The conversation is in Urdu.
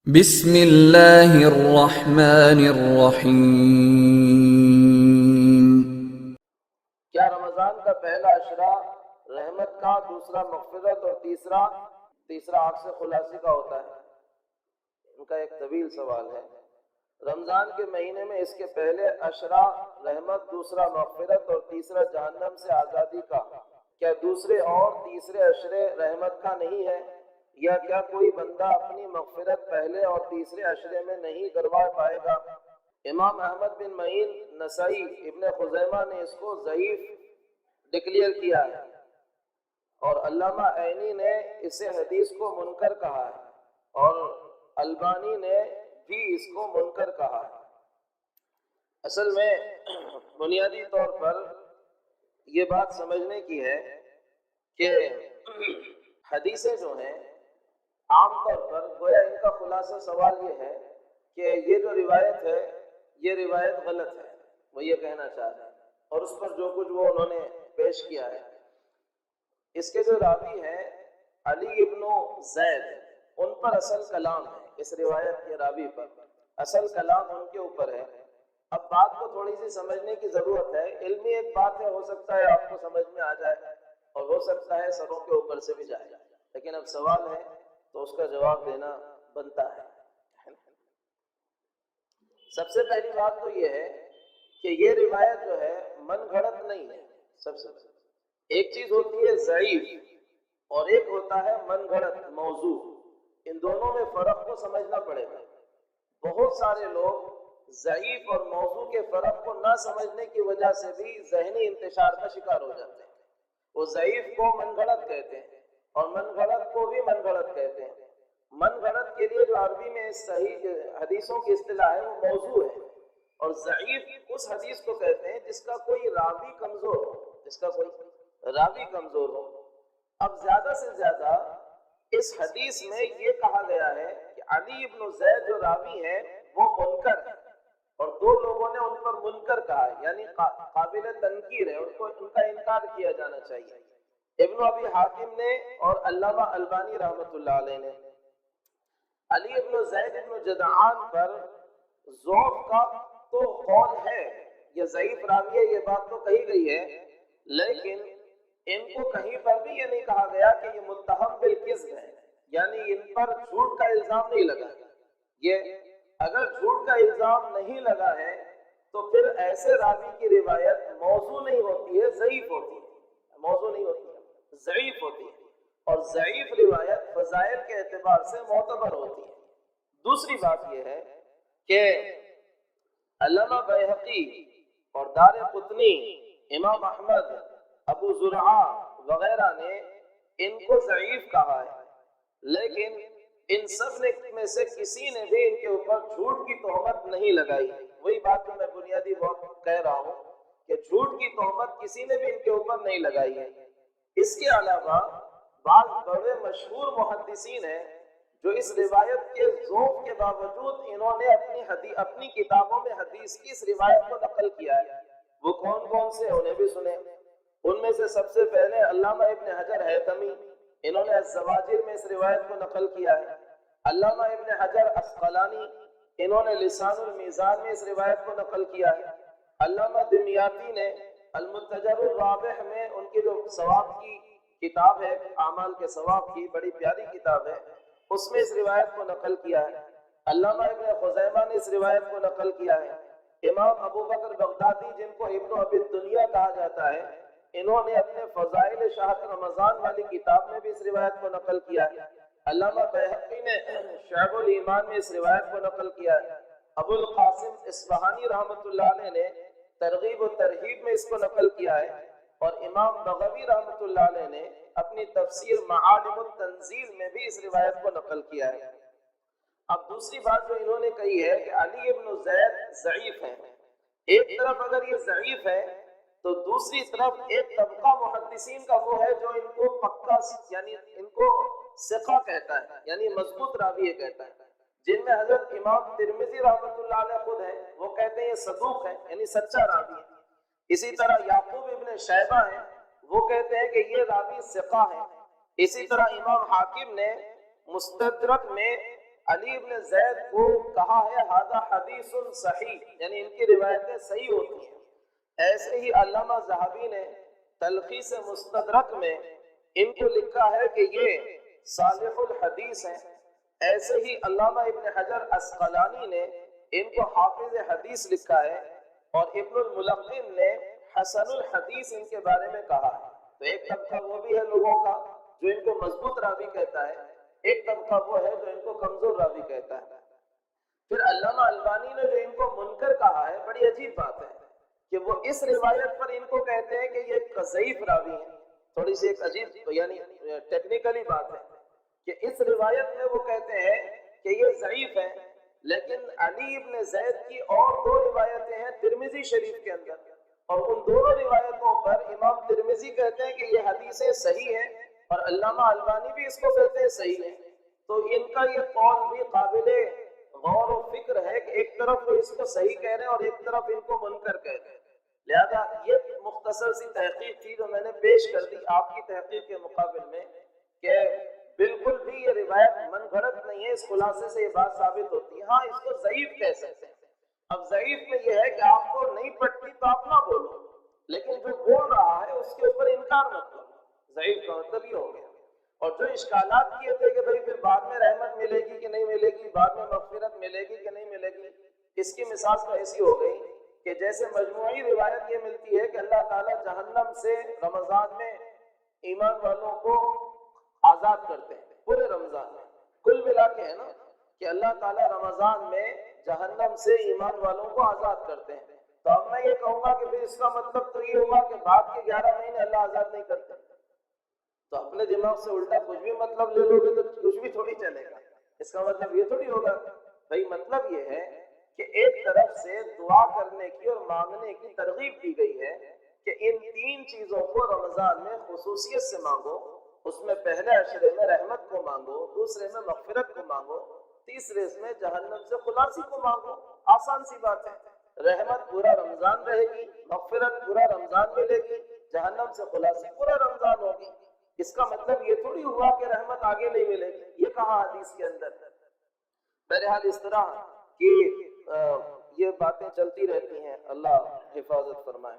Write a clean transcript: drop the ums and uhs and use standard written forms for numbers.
بسم اللہ الرحمن الرحیم۔ کیا رمضان کا پہلا عشرہ رحمت کا، دوسرا مغفرت اور تیسرا آگ سے خلاصی کا ہوتا ہے؟ ان کا ایک طویل سوال ہے۔ رمضان کے مہینے میں اس کے پہلے عشرہ رحمت، دوسرا مغفرت اور تیسرا جہنم سے آزادی کا، کیا دوسرے اور تیسرے عشرے رحمت کا نہیں ہے؟ یا کیا کوئی بندہ اپنی مغفرت پہلے اور تیسرے عشرے میں نہیں کروا پائے گا؟ امام احمد بن معین، نسائی، ابن خزیمہ نے اس کو ضعیف ڈکلیئر کیا ہے، اور علامہ عینی نے اسے حدیث کو منکر کہا ہے، اور البانی نے بھی اس کو منکر کہا ہے۔ اصل میں بنیادی طور پر یہ بات سمجھنے کی ہے کہ حدیثیں جو ہیں عام طور پر گویا ان کا خلاصہ سوال یہ ہے کہ یہ جو روایت ہے یہ روایت غلط ہے، وہ یہ کہنا چاہتے ہیں، اور اس پر جو کچھ وہ انہوں نے پیش کیا ہے۔ اس کے جو راوی ہیں علی ابن زید، ان پر اصل کلام ہے، اس روایت کے راوی پر اصل کلام ان کے اوپر ہے۔ اب بات کو تھوڑی سی سمجھنے کی ضرورت ہے۔ علمی ایک بات ہے، ہو سکتا ہے آپ کو سمجھ میں آ جائے اور ہو سکتا ہے سروں کے اوپر سے بھی جائے، لیکن اب سوال ہے تو اس کا جواب دینا بنتا ہے۔ سب سے پہلی بات تو یہ ہے کہ یہ روایت جو ہے من گھڑت نہیں ہے۔ سب سے ایک چیز ہوتی ہے ضعیف اور ایک ہوتا ہے من گھڑت موضوع، ان دونوں میں فرق کو سمجھنا پڑے گا۔ بہت سارے لوگ ضعیف اور موضوع کے فرق کو نہ سمجھنے کی وجہ سے بھی ذہنی انتشار کا شکار ہو جاتے ہیں۔ وہ ضعیف کو من گھڑت کہتے ہیں اور من گھڑت کو بھی من گھڑت کہتے ہیں۔ من گھڑت کے لیے جو عربی میں صحیح حدیثوں کی اصطلاح ہے وہ موضوع ہے، اور ضعیف اس حدیث کو کہتے ہیں جس کا کوئی راوی کمزور ہو، اب زیادہ سے زیادہ اس حدیث میں یہ کہا گیا ہے کہ علی ابن زید جو راوی ہے وہ منکر ہے، اور دو لوگوں نے ان پر منکر کہا ہے، یعنی قابل تنکیر ہے، ان کا انکار کیا جانا چاہیے۔ ابن ابی حاتم نے اور علامہ البانی رحمۃ اللہ علیہ نے علی ابن زید ابن جدعان پر ضعف کا تو قول ہے، یہ ضعیف راوی ہے، یہ بات تو کہی گئی ہے، لیکن ان کو کہیں پر بھی یہ نہیں کہا گیا کہ یہ متہم بالکذب ہے، یعنی ان پر جھوٹ کا الزام نہیں لگا۔ یہ اگر جھوٹ کا الزام نہیں لگا ہے تو پھر ایسے راوی کی روایت موضوع نہیں ہوتی ہے، ضعیف ہوتی ہے، موضوع نہیں ہوتی ہے، ضعیف ہوتی ہے، اور ضعیف روایت فضائل کے اعتبار سے معتبر ہوتی ہے۔ دوسری بات یہ ہے کہ علامہ بیہقی اور دارقطنی، امام احمد، ابو زرعہ وغیرہ نے ان کو ضعیف کہا ہے، لیکن ان سب میں سے کسی نے بھی ان کے اوپر جھوٹ کی تہمت نہیں لگائی۔ وہی بات جو میں بنیادی بات کہہ رہا ہوں کہ جھوٹ کی تہمت کسی نے بھی ان کے اوپر نہیں لگائی ہے۔ اس کے علاوہ بعض بڑے مشہور محدثین ہیں جو اس روایت کے ذوق کے باوجود انہوں نے اپنی کتابوں میں حدیث کی اس روایت کو نقل کیا ہے۔ وہ کون کون سے، انہیں بھی سنیں۔ ان میں سے سب سے پہلے علامہ ابن حجر ہیثمی، انہوں نے الزواجر میں اس روایت کو نقل کیا ہے۔ علامہ ابن حجر عسقلانی، انہوں نے لسان المیزان میں اس روایت کو نقل کیا ہے۔ علامہ دمیاطی نے المتجر الرابح میں، ان کی جو ثواب کی کتاب ہے، اعمال کے ثواب کی بڑی پیاری کتاب ہے، اس میں اس روایت کو نقل کیا ہے۔ علامہ ابن خزیمہ نے اس روایت کو نقل کیا ہے۔ امام ابو بکر بغدادی، جن کو ابن ابی الدنیا کہا جاتا ہے، انہوں نے اپنے فضائل شہر رمضان والی کتاب میں بھی اس روایت کو نقل کیا ہے۔ علامہ بیہقی نے شعب الایمان میں اس روایت کو نقل کیا ہے۔ ابو القاسم اصفہانی رحمۃ اللہ علیہ نے ترغیب و ترہیب میں اس کو نقل کیا ہے، اور امام بغوی رحمۃ اللہ علیہ نے اپنی تفسیر معالم التنزیل میں بھی اس روایت کو نقل کیا ہے۔ اب دوسری بات جو انہوں نے کہی ہے کہ علی ابن زید ضعیف ہیں۔ ایک طرف اگر یہ ضعیف ہے تو دوسری طرف ایک طبقہ محدثین کا وہ ہے جو ان کو پکا، یعنی ان کو ثقہ کہتا ہے، یعنی مضبوط راوی کہتا ہے، جن میں حضرت امام ترمذی رحمۃ اللہ علیہ خود ہے، وہ کہتے ہیں یہ صدوق ہے، یعنی سچا راوی ہے۔ اسی طرح یعقوب ابن شیبہ ہیں، وہ کہتے ہیں کہ یہ راوی ثقہ ہے۔ اسی طرح امام حاکم نے مستدرک میں علی ابن زید کو کہا ہے ھذا حدیث صحیح، یعنی ان کی روایتیں صحیح ہوتی ہیں۔ ایسے ہی علامہ ذہبی نے تلخیص مستدرک میں ان کو لکھا ہے کہ یہ صالح الحدیث ہیں۔ ایسے ہی علامہ ابن حجر عسقلانی نے ان کو حافظ حدیث لکھا ہے، اور ابن الملقن نے حسن الحدیث ان کے بارے میں کہا ہے۔ تو ایک طبقہ وہ بھی ہے لوگوں کا جو ان کو مضبوط راوی کہتا ہے، ایک طبقہ وہ ہے جو ان کو کمزور راوی کہتا ہے۔ پھر علامہ البانی نے جو ان کو منکر کہا ہے، بڑی عجیب بات ہے کہ وہ اس روایت پر ان کو کہتے ہیں کہ یہ ایک ضعیف راوی ہے۔ تھوڑی سی ایک عجیب یعنی ٹیکنیکلی بات ہے کہ اس روایت میں وہ کہتے ہیں کہ یہ ضعیف ہے، لیکن علی ابن زید کی اور دو روایتیں ہیں ترمذی شریف کے اندر، اور ان دونوں روایتوں پر امام ترمذی کہتے ہیں کہ یہ حدیثیں صحیح ہیں، اور علامہ البانی بھی اس کو کہتے ہیں صحیح ہے۔ تو ان کا یہ قول بھی قابل غور و فکر ہے کہ ایک طرف وہ اس کو صحیح کہہ رہے ہیں اور ایک طرف ان کو منکر کہہ رہے ہیں۔ لہذا یہ مختصر سی تحقیق تھی جو میں نے پیش کر دی آپ کی تحقیق کے مقابل میں، کہ بالکل بھی یہ روایت من گھڑت نہیں ہے۔ اس خلاصے سے یہ بات ثابت ہوتی ہے، ہاں اس کو ضعیف کہہ سکتے ہیں۔ اب ضعیف میں یہ ہے کہ آپ کو نہیں پڑتی تو آپ نہ بولو، لیکن جو بول رہا ہے اس کے اوپر انکار مت کرو، ضعیف کا مطلب یہ ہو گیا۔ اور جو اشکالات کیے تھے کہ بھئی پھر بعد میں رحمت ملے گی کہ نہیں ملے گی، بعد میں مغفرت ملے گی کہ نہیں ملے گی، اس کی مثال تو ایسی ہو گئی کہ جیسے مجموعی روایت یہ ملتی ہے کہ اللہ تعالیٰ جہنم سے رمضان میں ایمان والوں کو آزاد کرتے ہیں، پورے رمضان میں کل ملا کے ہے نا کہ اللہ تعالیٰ رمضان میں جہنم سے ایمان والوں کو آزاد کرتے ہیں۔ تو اب میں یہ کہوں گا کہ پھر اس کا مطلب تو یہ ہوگا کہ بعد کے 11 مہینے اللہ آزاد نہیں کرتے، تو اپنے دماغ سے الٹا کچھ بھی مطلب لے لو گے تو کچھ بھی تھوڑی چلے گا۔ اس کا مطلب یہ تھوڑی ہوگا۔ بھائی مطلب یہ ہے کہ ایک طرف سے دعا کرنے کی اور مانگنے کی ترغیب دی گئی ہے کہ ان 3 چیزوں کو رمضان میں خصوصیت سے مانگو۔ اس میں پہلے عشرے میں رحمت کو مانگو، دوسرے میں مغفرت کو مانگو، تیسرے میں جہنم سے خلاصی کو مانگو۔ آسان سی بات ہے، رحمت پورا رمضان رہے گی، مغفرت پورا رمضان ملے گی، جہنم سے خلاصی پورا رمضان ہوگی۔ اس کا مطلب یہ تھوڑی ہوا کہ رحمت آگے نہیں ملے گی، یہ کہا حدیث کے اندر۔ بہرحال اس طرح کی یہ باتیں چلتی رہتی ہیں، اللہ حفاظت فرمائے۔